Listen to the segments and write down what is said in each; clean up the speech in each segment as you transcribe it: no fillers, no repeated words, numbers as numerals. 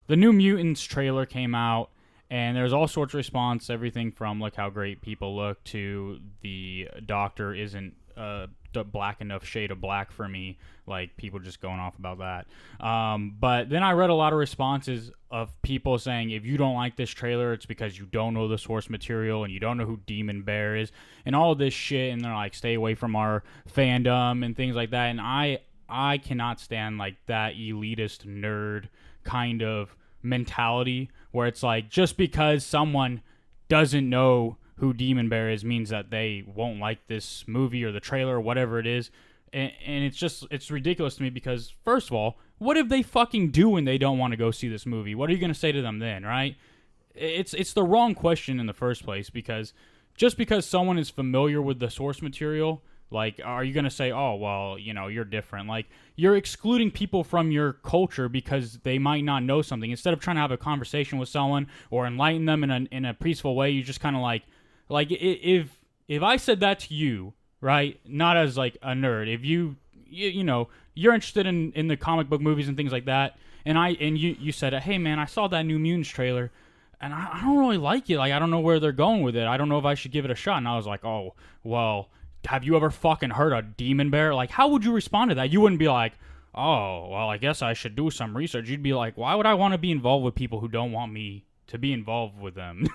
the New Mutants trailer came out, and there's all sorts of response, everything from look how great people look to the Doctor isn't the black enough shade of black for me. Like people just going off about that. But then I read a lot of responses of people saying if you don't like this trailer, it's because you don't know the source material and you don't know who Demon Bear is and all this shit. And they're like, stay away from our fandom and things like that. And I cannot stand like that elitist nerd kind of mentality where it's like just because someone doesn't know who Demon Bear is means that they won't like this movie or the trailer or whatever it is. And it's ridiculous to me because, first of all, what if they fucking do and they don't want to go see this movie? What are you going to say to them then, right? It's the wrong question in the first place because just because someone is familiar with the source material, like, are you going to say, oh, well, you're different? Like, you're excluding people from your culture because they might not know something. Instead of trying to have a conversation with someone or enlighten them in a peaceful way, you just kind of like if I said that to you, right, not as like a nerd, if you you're interested in the comic book movies and things like that, and you said, hey man, I saw that New Mutants trailer, and I don't really like it. Like I don't know where they're going with it. I don't know if I should give it a shot. And I was like, oh well, have you ever fucking heard of Demon Bear? Like how would you respond to that? You wouldn't be like, oh well, I guess I should do some research. You'd be like, why would I want to be involved with people who don't want me to be involved with them?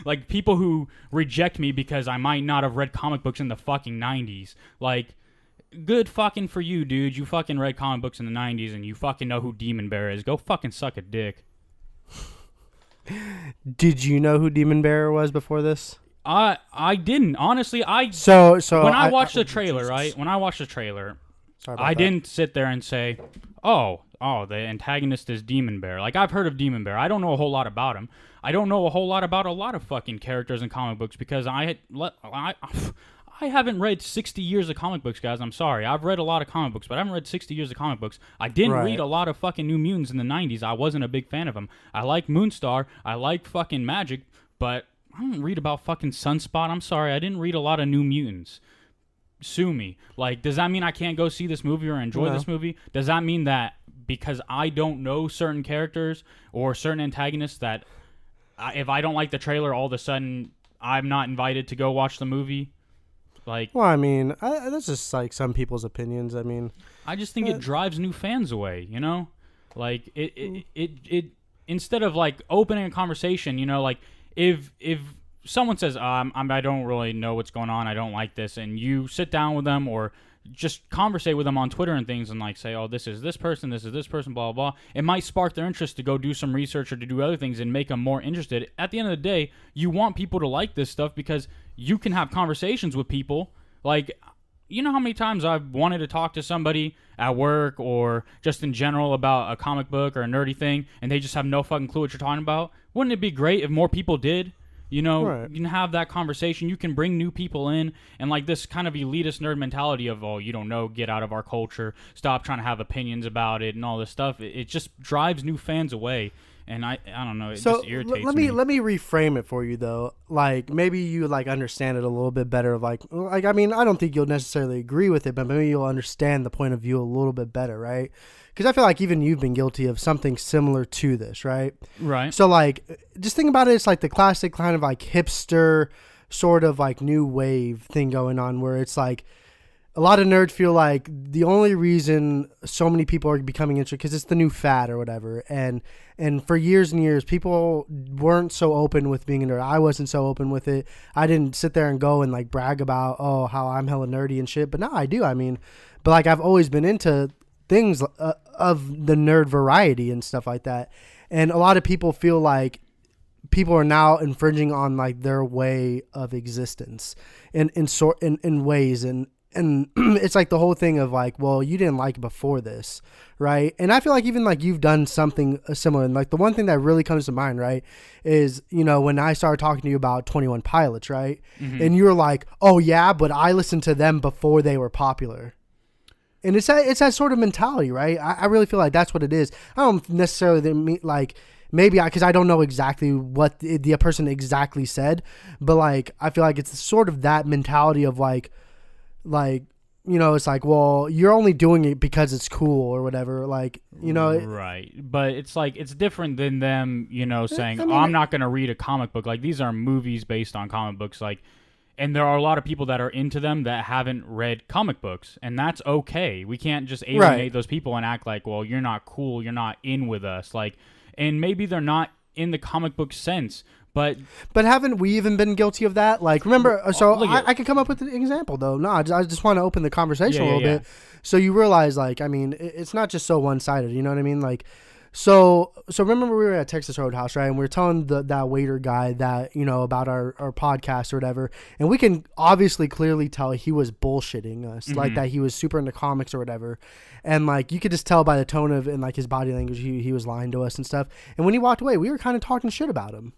Like people who reject me because I might not have read comic books in the fucking 90s. Like, good fucking for you, dude. You fucking read comic books in the 90s and you fucking know who Demon Bear is. Go fucking suck a dick. Did you know who Demon Bear was before this? I didn't. Honestly, So when I watched the trailer, right? When I watched the trailer, I didn't sit there and say, oh, the antagonist is Demon Bear. Like, I've heard of Demon Bear. I don't know a whole lot about him. I don't know a whole lot about a lot of fucking characters in comic books because I haven't read 60 years of comic books, guys. I'm sorry. I've read a lot of comic books, but I haven't read 60 years of comic books. I didn't read a lot of fucking New Mutants in the 90s. I wasn't a big fan of them. I like Moonstar. I like fucking Magic, but I didn't read about fucking Sunspot. I'm sorry. I didn't read a lot of New Mutants. Sue me. Like, does that mean I can't go see this movie or enjoy this movie? Does that mean that because I don't know certain characters or certain antagonists that if I don't like the trailer, all of a sudden I'm not invited to go watch the movie? Like, well, I mean, that's just like some people's opinions. I mean, I just think it drives new fans away. Like it instead of like opening a conversation. Like if someone says, I don't really know what's going on, I don't like this, and you sit down with them or just conversate with them on Twitter and things and like say, oh, this is this person, blah, blah, blah. It might spark their interest to go do some research or to do other things and make them more interested. At the end of the day, you want people to like this stuff because you can have conversations with people. Like, you know how many times I've wanted to talk to somebody at work or just in general about a comic book or a nerdy thing and they just have no fucking clue what you're talking about? Wouldn't it be great if more people did? Right. You can have that conversation. You can bring new people in, and like this kind of elitist nerd mentality of, oh, you don't know, get out of our culture, stop trying to have opinions about it and all this stuff. It just drives new fans away, and I don't know. It just irritates me. Let me reframe it for you though. Like maybe you like understand it a little bit better. Like I mean, I don't think you'll necessarily agree with it, but maybe you'll understand the point of view a little bit better, right? Because I feel like even you've been guilty of something similar to this, right? Right. So, like, just think about it. It's like the classic kind of like hipster sort of like new wave thing going on where it's like a lot of nerds feel like the only reason so many people are becoming interested because it's the new fad or whatever. And for years and years, people weren't so open with being a nerd. I wasn't so open with it. I didn't sit there and go and like brag about, oh, how I'm hella nerdy and shit. But now I do. I mean, but like I've always been into things of the nerd variety and stuff like that, and a lot of people feel like people are now infringing on like their way of existence in ways, and it's like the whole thing of like, well, you didn't like it before this, right? And I feel like even like you've done something similar, and like the one thing that really comes to mind, right, is when I started talking to you about 21 Pilots, right, and you were like, oh yeah, but I listened to them before they were popular. And it's that sort of mentality, right? I really feel like that's what it is. I don't necessarily mean like maybe because I don't know exactly what the person exactly said, but like I feel like it's sort of that mentality of like it's like, well, you're only doing it because it's cool or whatever. Like, right. But it's like, it's different than them, saying, I mean, I'm not going to read a comic book. Like, these are movies based on comic books. Like, and there are a lot of people that are into them that haven't read comic books, and that's okay. We can't just alienate those people and act like, well, you're not cool, you're not in with us. Like, and maybe they're not in the comic book sense, but haven't we even been guilty of that? Like, remember, so I could come up with an example, though. No, I just want to open the conversation a little bit. So you realize, like, I mean, it's not just so one-sided, you know what I mean? Like, so remember we were at Texas Roadhouse, right? And we were telling that waiter guy that, about our podcast or whatever. And we can obviously clearly tell he was bullshitting us, like that he was super into comics or whatever. And like, you could just tell by the tone of and like his body language, he was lying to us and stuff. And when he walked away, we were kind of talking shit about him.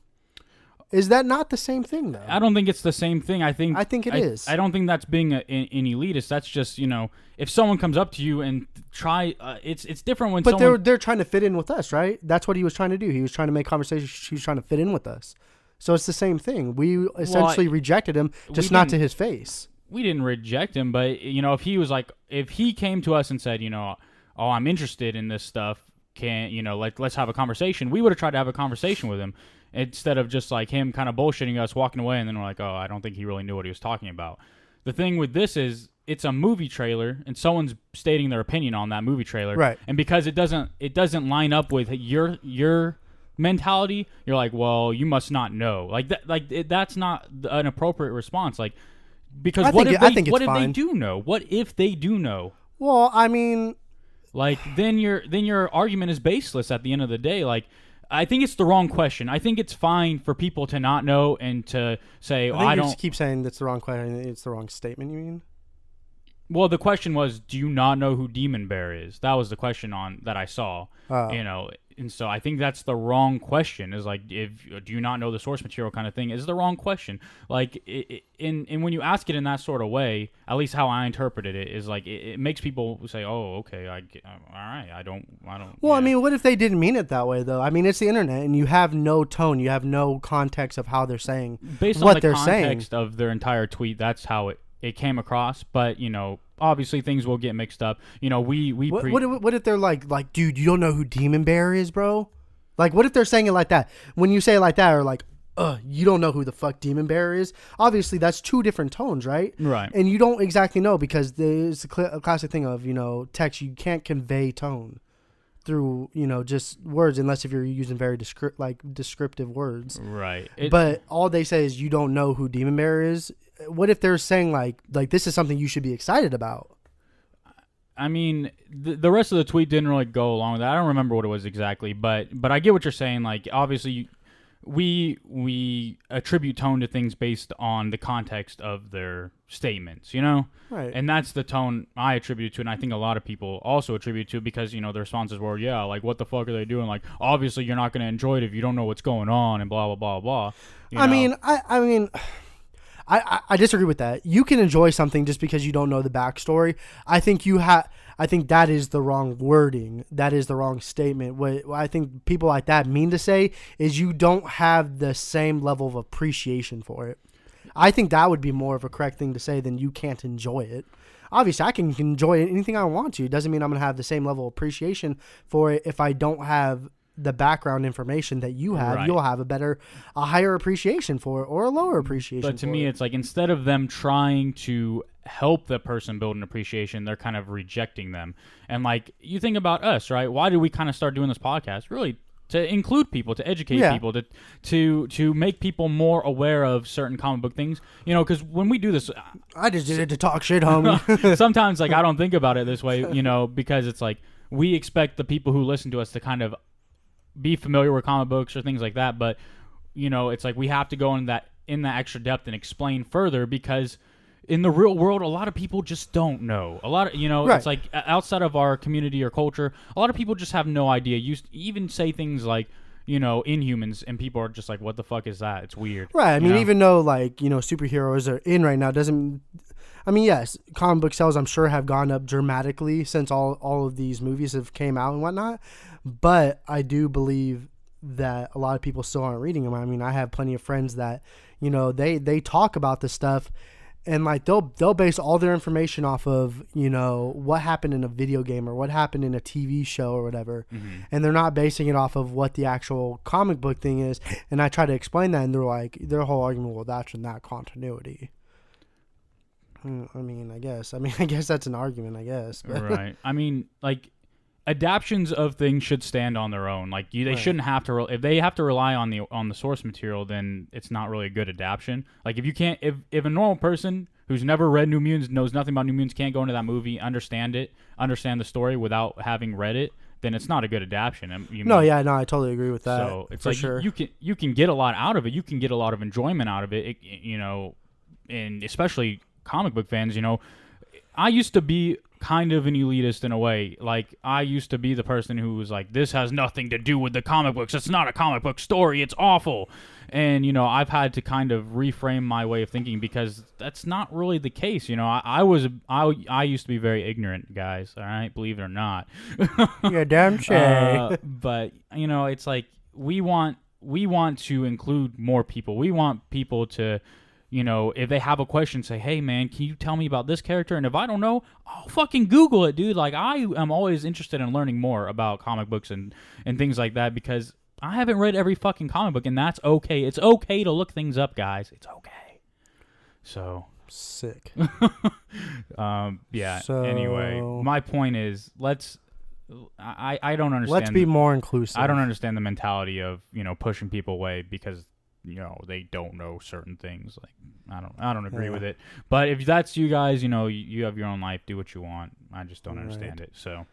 Is that not the same thing, though? I don't think it's the same thing. I think it is. I don't think that's being an elitist. That's just, if someone comes up to you and it's different when But they're trying to fit in with us, right? That's what he was trying to do. He was trying to make conversation. He was trying to fit in with us. So it's the same thing. We essentially rejected him, just not to his face. We didn't reject him, but, if he was like, if he came to us and said, oh, I'm interested in this stuff, let's have a conversation. We would have tried to have a conversation with him. Instead of just like him kind of bullshitting us, walking away, and then we're like, oh, I don't think he really knew what he was talking about. The thing with this is it's a movie trailer, and someone's stating their opinion on that movie trailer, right? And because it doesn't line up with your mentality, you're like, well, you must not know. That's not an appropriate response. Like, because what if they do know? What if they do know? Well, I mean, like then your argument is baseless at the end of the day. Like, I think it's the wrong question. I think it's fine for people to not know and to say, I don't. You keep saying that's the wrong question. It's the wrong statement. You mean? Well, the question was, do you not know who Demon Bear is? That was the question that I saw. And so I think that's the wrong question. Is like, do you not know the source material kind of thing is the wrong question. Like, and when you ask it in that sort of way, at least how I interpreted it is like it makes people say, oh, okay, all right, I don't. Well, I mean, what if they didn't mean it that way though? I mean, it's the internet, and you have no tone, you have no context of how they're saying based on the context of their entire tweet. That's how it came across, but obviously things will get mixed up. What if they're like, dude, you don't know who Demon Bear is, bro? Like, what if they're saying it like that? When you say it like that, or like, you don't know who the fuck Demon Bear is? Obviously, that's two different tones, right? Right. And you don't exactly know because there's a classic thing of text. You can't convey tone through just words unless if you're using very descriptive words. Right. But all they say is you don't know who Demon Bear is. What if they're saying like this is something you should be excited about? I mean, the rest of the tweet didn't really go along with that. I don't remember what it was exactly, but I get what you're saying. Like, obviously, we attribute tone to things based on the context of their statements, Right. And that's the tone I attribute to, and I think a lot of people also attribute to because the responses were, yeah, like what the fuck are they doing? Like, obviously, you're not going to enjoy it if you don't know what's going on, and blah blah blah blah. I mean. I disagree with that. You can enjoy something just because you don't know the backstory. I think that is the wrong wording. That is the wrong statement. What I think people like that mean to say is you don't have the same level of appreciation for it. I think that would be more of a correct thing to say than you can't enjoy it. Obviously, I can enjoy anything I want to. It doesn't mean I'm going to have the same level of appreciation for it if I don't have the background information that you have. Right. You'll have a higher appreciation for it or a lower appreciation. But to me, it's like instead of them trying to help the person build an appreciation, they're kind of rejecting them. And like you think about us, right? Why did we kind of start doing this podcast? Really to include people, to educate people, to make people more aware of certain comic book things. Because when we do this, I just did it to talk shit, homie. Sometimes like I don't think about it this way, because it's like we expect the people who listen to us to kind of be familiar with comic books or things like that, but it's like we have to go in that extra depth and explain further because in the real world a lot of people just don't know. A lot of right. It's like outside of our community or culture, a lot of people just have no idea. You even say things like Inhumans, and people are just like, what the fuck is that? It's weird. Right. I mean, even though superheroes are in right now doesn't. I mean, yes, comic book sales I'm sure have gone up dramatically since all of these movies have came out and whatnot. But I do believe that a lot of people still aren't reading them. I mean, I have plenty of friends that, they talk about this stuff and like they'll base all their information off of, you know, what happened in a video game or what happened in a TV show or whatever, and they're not basing it off of what the actual comic book thing is. And I try to explain that, and they're like, their whole argument, well, that's in that continuity. I mean, I guess that's an argument, I guess. But. Right. I mean, like, adaptions of things should stand on their own. Like, they shouldn't have to. If they have to rely on the source material, then it's not really a good adaptation. Like, if you can't, if a normal person who's never read New Mutants, knows nothing about New Mutants, can't go into that movie, understand the story without having read it, then it's not a good adaptation. I totally agree with that. So it's for like sure. You can get a lot out of it. You can get a lot of enjoyment out of it. And especially comic book fans. You know, I used to be kind of an elitist in a way. Like, I used to be the person who was like, this has nothing to do with the comic books. It's not a comic book story. It's awful. And, you know, I've had to kind of reframe my way of thinking because that's not really the case. You know, I used to be very ignorant, guys. All right, believe it or not. You're damn sure. But, you know, it's like we want to include more people. We want people to, you know, if they have a question, say, hey, man, can you tell me about this character? And if I don't know, I'll fucking Google it, dude. Like, I am always interested in learning more about comic books and things like that because I haven't read every fucking comic book, and that's okay. It's okay to look things up, guys. It's okay. So. Sick. Yeah. So, anyway, my point is, I don't understand. Let's be more inclusive. I don't understand the mentality of, you know, pushing people away because, you know, they don't know certain things. Like, I don't agree with it. But if that's you guys, you know, you have your own life, do what you want. I just don't understand it. So